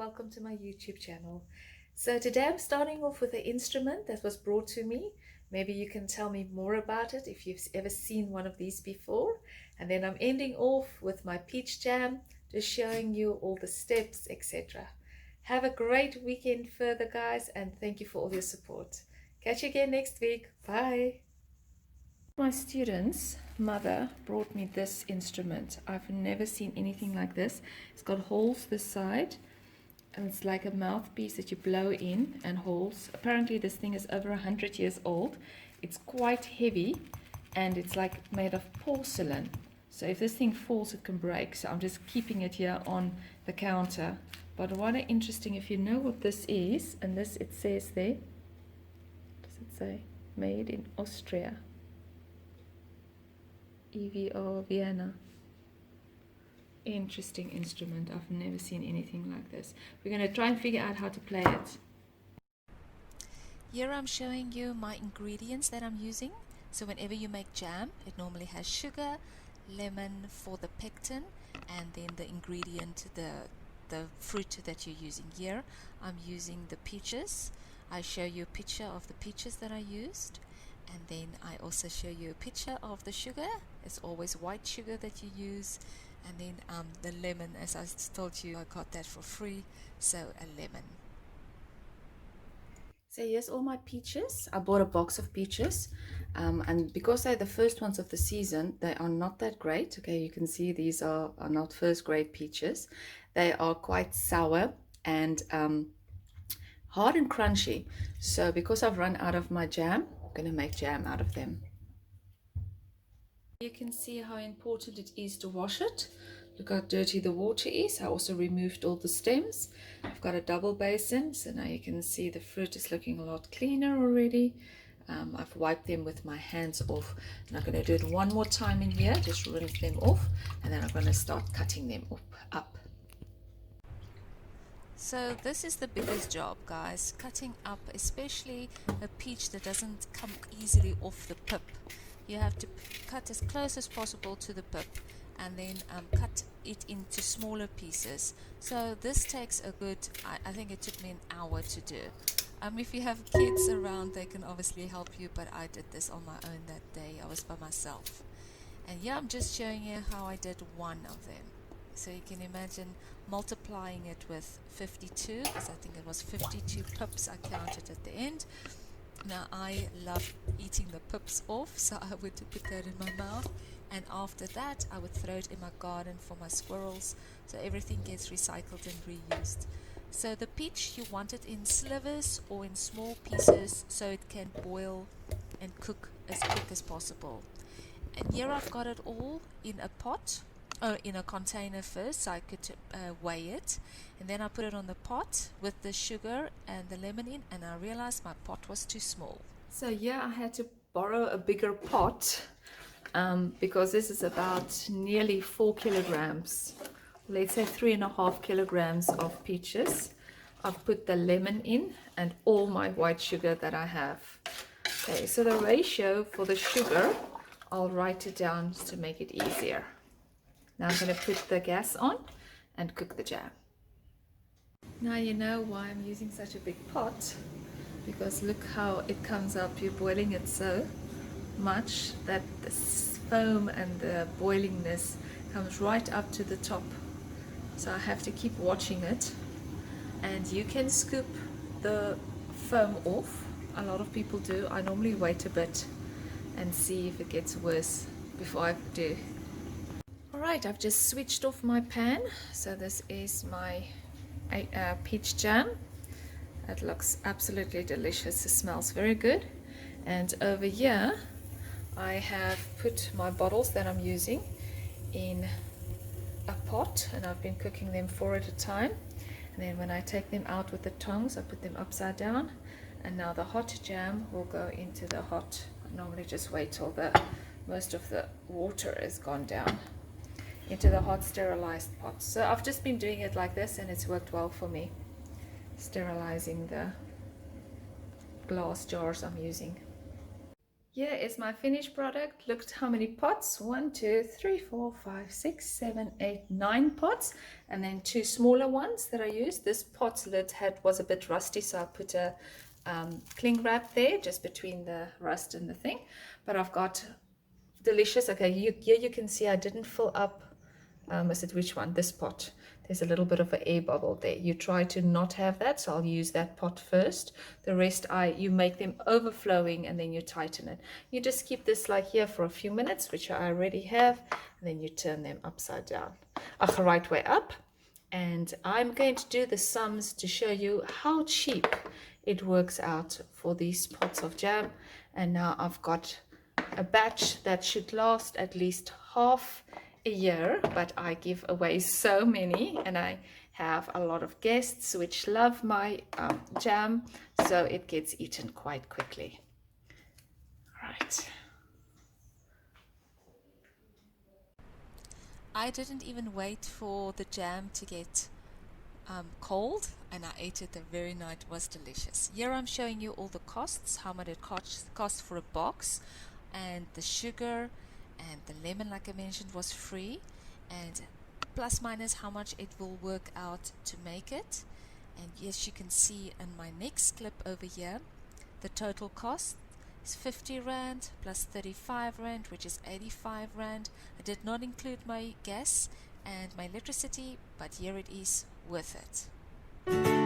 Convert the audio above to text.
welcome to my YouTube channel. So today I'm starting off with an instrument that was brought to me. Maybe you can tell me more about it if you've ever seen one of these before. And then I'm ending off with my peach jam, just showing you all the steps, etc. Have a great weekend further, guys, and thank you for all your support. Catch you again next week. Bye. My student's mother brought me this instrument. I've never seen anything like this. It's got holes this side, and it's like a mouthpiece that you blow in and holes. Apparently this thing is over 100 years old. It's quite heavy and it's like made of porcelain. So if this thing falls, it can break. So I'm just keeping it here on the counter. But what interesting, if you know what this is, and this it says there, does it say made in Austria? EVO Vienna. Interesting instrument. I've never seen anything like this. We're going to try and figure out how to play it. Here I'm showing you my ingredients that I'm using. So whenever you make jam, it normally has sugar, lemon for the pectin, and then the ingredient, the fruit that you're using. Here I'm using the peaches. I show you a picture of the peaches that I used, and then I also show you a picture of the sugar. It's always white sugar that you use, and then the lemon, as I told you, I got that for free, so a lemon. So here's all my peaches. I bought a box of peaches, and because they're the first ones of the season, they are not that great. Okay, you can see these are not first grade peaches. They are quite sour and hard and crunchy. So because I've run out of my jam, I'm going to make jam out of them. You can see how important it is to wash it. Look how dirty the water is. I also removed all the stems. I've got a double basin, so now you can see the fruit is looking a lot cleaner already. I've wiped them with my hands off, and I'm going to do it one more time in here, just rinse them off, and then I'm going to start cutting them up. So this is the biggest job, guys, cutting up especially a peach that doesn't come easily off the pip. You have to cut as close as possible to the pip, and then cut it into smaller pieces. So this takes a good, I think it took me an hour to do. If you have kids around, they can obviously help you, but I did this on my own that day. I was by myself. And yeah, I'm just showing you how I did one of them. So you can imagine multiplying it with 52, because I think it was 52 pips I counted at the end. Now I love eating the pips off, so I would put that in my mouth, and after that I would throw it in my garden for my squirrels, so everything gets recycled and reused. So the peach, you want it in slivers or in small pieces so it can boil and cook as quick as possible. And here I've got it all in a pot, in a container first, so I could weigh it, and then I put it on the pot with the sugar and the lemon in, and I realized my pot was too small. So yeah, I had to borrow a bigger pot because this is about nearly 4 kilograms, let's say 3.5 kilograms of peaches. I've put the lemon in and all my white sugar that I have. Okay, so the ratio for the sugar, I'll write it down to make it easier. Now I'm going to put the gas on and cook the jam. Now you know why I'm using such a big pot, because look how it comes up. You're boiling it so much that the foam and the boilingness comes right up to the top. So I have to keep watching it, and you can scoop the foam off. A lot of people do. I normally wait a bit and see if it gets worse before I do. Alright, I've just switched off my pan. So this is my peach jam. It looks absolutely delicious. It smells very good. And over here I have put my bottles that I'm using in a pot, and I've been cooking them 4 at a time. And then when I take them out with the tongs, I put them upside down, and now the hot jam will go into the hot. I normally just wait till most of the water is gone down into the hot sterilized pot. So I've just been doing it like this, and it's worked well for me, sterilizing the glass jars I'm using. Here is my finished product. Look how many pots. 1, 2, 3, 4, 5, 6, 7, 8, 9 pots. And then 2 smaller ones that I used. This pot's lid was a bit rusty, so I put a cling wrap there just between the rust and the thing. But I've got delicious. Okay, here you can see I didn't fill up, is it which one? This pot. There's a little bit of an air bubble there. You try to not have that, so I'll use that pot first. The rest, you make them overflowing and then you tighten it. You just keep this like here for a few minutes, which I already have, and then you turn them upside down. Right way up. And I'm going to do the sums to show you how cheap it works out for these pots of jam. And now I've got a batch that should last at least half a year, but I give away so many, and I have a lot of guests which love my jam, so it gets eaten quite quickly. Right. I didn't even wait for the jam to get cold, and I ate it the very night. It was delicious. Here I'm showing you all the costs, how much it costs for a box, and the sugar and the lemon, like I mentioned, was free, and plus minus how much it will work out to make it. And yes, you can see in my next clip over here, the total cost is 50 Rand plus 35 Rand, which is 85 Rand. I did not include my gas and my electricity, but here it is, worth it.